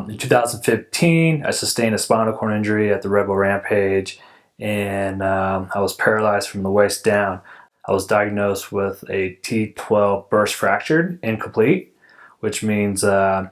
In 2015, I sustained a spinal cord injury at the Rebel Rampage, and I was paralyzed from the waist down. I was diagnosed with a T12 burst fractured incomplete, which means I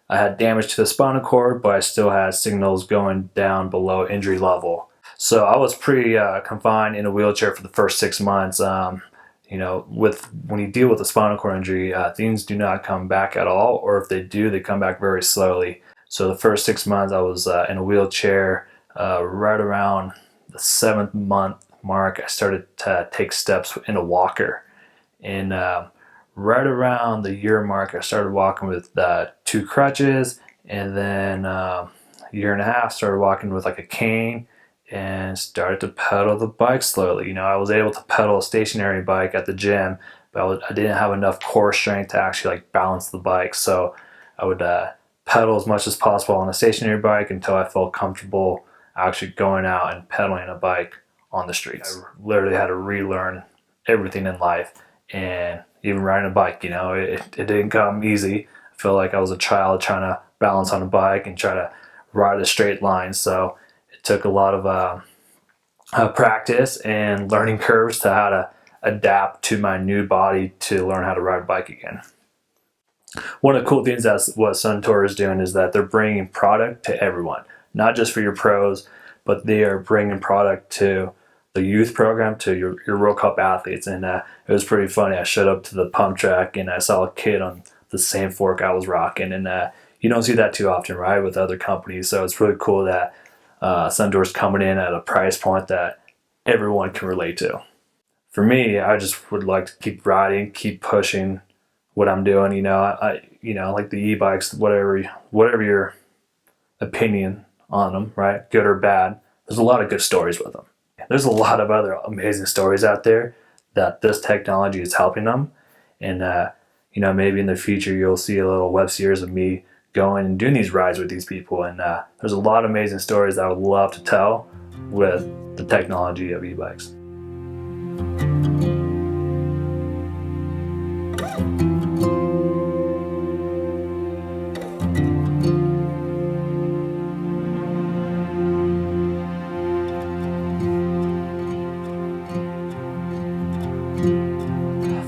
had damage to the spinal cord, but I still had signals going down below injury level. So I was pretty confined in a wheelchair for the first 6 months. When you deal with a spinal cord injury, things do not come back at all, or if they do, they come back very slowly. So the first 6 months I was in a wheelchair. Right around the 7th month mark, I started to take steps in a walker. And right around the year mark, I started walking with 2 crutches, and then a year and a half started walking with like a cane, and started to pedal the bike slowly. I was able to pedal a stationary bike at the gym, but I didn't have enough core strength to actually like balance the bike. So I would pedal as much as possible on a stationary bike until I felt comfortable actually going out and pedaling a bike on the streets. I literally had to relearn everything in life, and even riding a bike, it didn't come easy. I felt like I was a child trying to balance on a bike and try to ride a straight line. So it took a lot of practice and learning curves to how to adapt to my new body to learn how to ride a bike again. One of the cool things that's what Suntour is doing is that they're bringing product to everyone, not just for your pros, but they are bringing product to the youth program, to your World Cup athletes. And it was pretty funny. I showed up to the pump track and I saw a kid on the same fork I was rocking, and you don't see that too often, right, with other companies. So it's really cool that Suntour's coming in at a price point that everyone can relate to. For me, I just would like to keep riding, keep pushing what I'm doing. I like the e-bikes, whatever your opinion on them, right, good or bad. There's a lot of good stories with them. There's a lot of other amazing stories out there that this technology is helping them. And maybe in the future you'll see a little web series of me going and doing these rides with these people. And there's a lot of amazing stories that I would love to tell with the technology of e-bikes.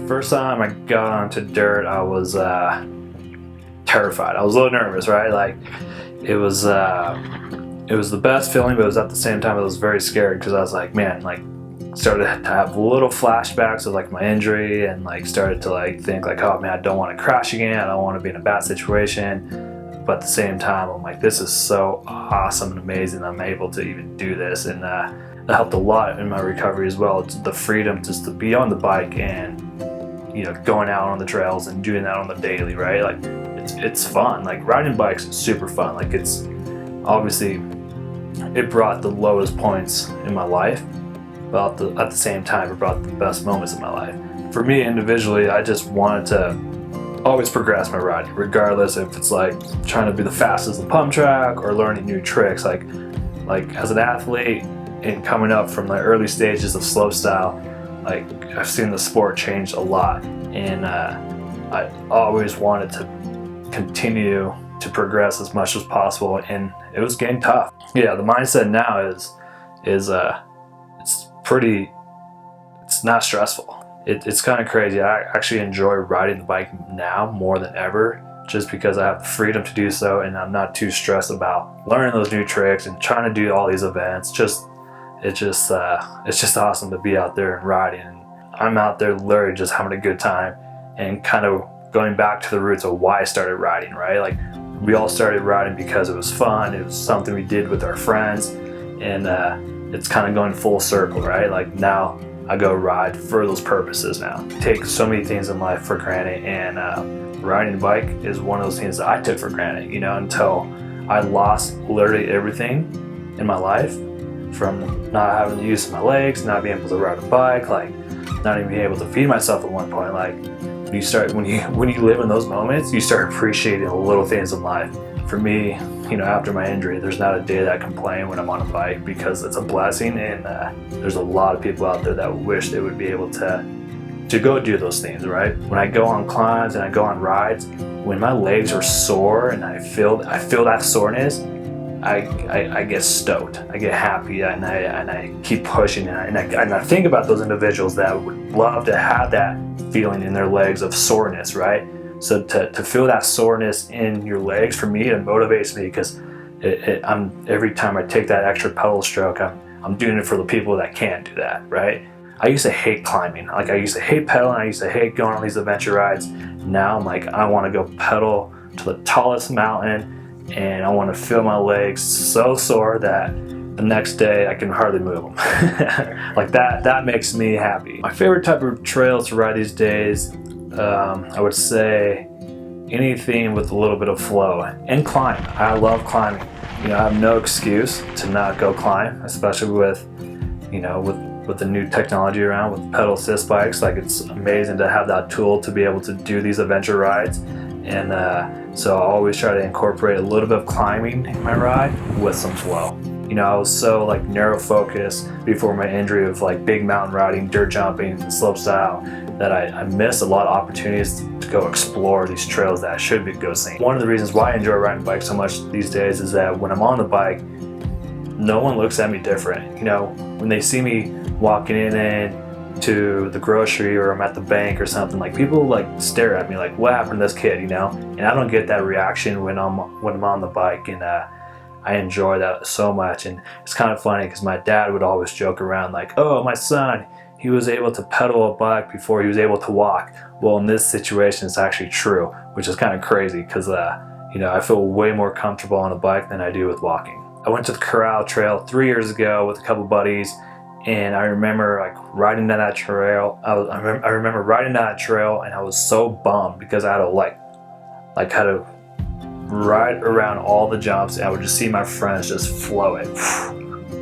First time I got onto dirt, I was terrified. I was a little nervous, right? Like it was the best feeling, but it was at the same time I was very scared, because I was like, man, like started to have little flashbacks of like my injury, and like started to like think like, oh man, I don't want to crash again. I don't want to be in a bad situation. But at the same time, I'm like, this is so awesome and amazing. I'm able to even do this, and that helped a lot in my recovery as well. It's the freedom just to be on the bike and going out on the trails and doing that on the daily, right? Like it's fun. Like riding bikes is super fun. Like it's obviously it brought the lowest points in my life, but at the same time it brought the best moments in my life. For me individually, I just wanted to always progress my riding, regardless if it's like trying to be the fastest on the pump track or learning new tricks. Like as an athlete and coming up from the early stages of slopestyle, like I've seen the sport change a lot, and I always wanted to continue to progress as much as possible, and it was getting tough. Yeah, the mindset now is it's not stressful. It's kind of crazy. I actually enjoy riding the bike now more than ever, just because I have the freedom to do so, and I'm not too stressed about learning those new tricks and trying to do all these events. It's just awesome to be out there and riding. And I'm out there literally just having a good time, and kind of going back to the roots of why I started riding, right? Like we all started riding because it was fun. It was something we did with our friends, and it's kind of going full circle, right? Like now I go ride for those purposes now. Take so many things in life for granted, and riding a bike is one of those things that I took for granted, until I lost literally everything in my life. from not having the use of my legs, not being able to ride a bike, like not even being able to feed myself at one point. Like when you live in those moments, you start appreciating the little things in life. For me, after my injury, there's not a day that I complain when I'm on a bike, because it's a blessing, and there's a lot of people out there that wish they would be able to go do those things, right? When I go on climbs and I go on rides, when my legs are sore and I feel that soreness, I get stoked, I get happy, and I keep pushing, and I think about those individuals that would love to have that feeling in their legs of soreness, right? So to feel that soreness in your legs, for me, it motivates me, because every time I take that extra pedal stroke, I'm doing it for the people that can't do that, right? I used to hate climbing. Like, I used to hate pedaling. I used to hate going on these adventure rides. Now I'm like, I want to go pedal to the tallest mountain, and I want to feel my legs so sore that the next day I can hardly move them. Like that makes me happy. My favorite type of trails to ride these days, I would say anything with a little bit of flow, and climb. I love climbing. I have no excuse to not go climb, especially with the new technology around with pedal assist bikes. Like, it's amazing to have that tool to be able to do these adventure rides. And so I always try to incorporate a little bit of climbing in my ride with some flow. I was so like narrow focused before my injury of like big mountain riding, dirt jumping, and slopestyle, that I missed a lot of opportunities to go explore these trails that I should go seeing. One of the reasons why I enjoy riding bikes so much these days is that when I'm on the bike, no one looks at me different. When they see me walking in to the grocery, or I'm at the bank or something, like, people like stare at me like, what happened to this kid, and I don't get that reaction when I'm on the bike, and I enjoy that so much. And it's kind of funny, because my dad would always joke around like, oh, my son, he was able to pedal a bike before he was able to walk. Well, in this situation, it's actually true, which is kind of crazy, because I feel way more comfortable on a bike than I do with walking. I went to the Corral Trail 3 years ago with a couple buddies, and I remember like riding down that trail. I remember riding down that trail, and I was so bummed, because I had to ride around all the jumps, and I would just see my friends just flowing,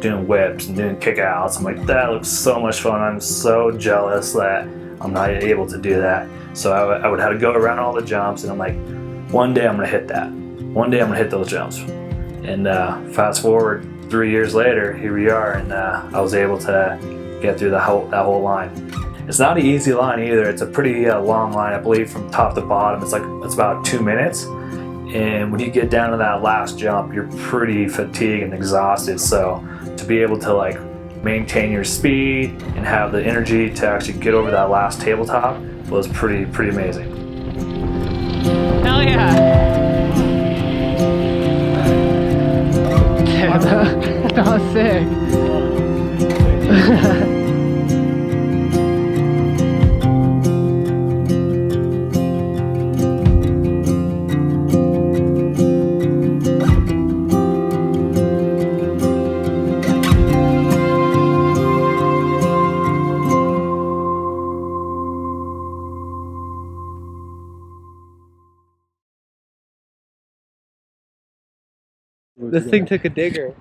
doing whips and doing kickouts. I'm like, that looks so much fun. I'm so jealous that I'm not able to do that. So I would have to go around all the jumps, and I'm like, one day I'm gonna hit that. One day I'm gonna hit those jumps. And fast forward 3 years later, here we are, and I was able to get through that whole line. It's not an easy line either. It's a pretty long line, I believe, from top to bottom. It's about 2 minutes. And when you get down to that last jump, you're pretty fatigued and exhausted. So to be able to like maintain your speed and have the energy to actually get over that last tabletop was pretty amazing. Hell yeah! That was sick. This thing took a digger.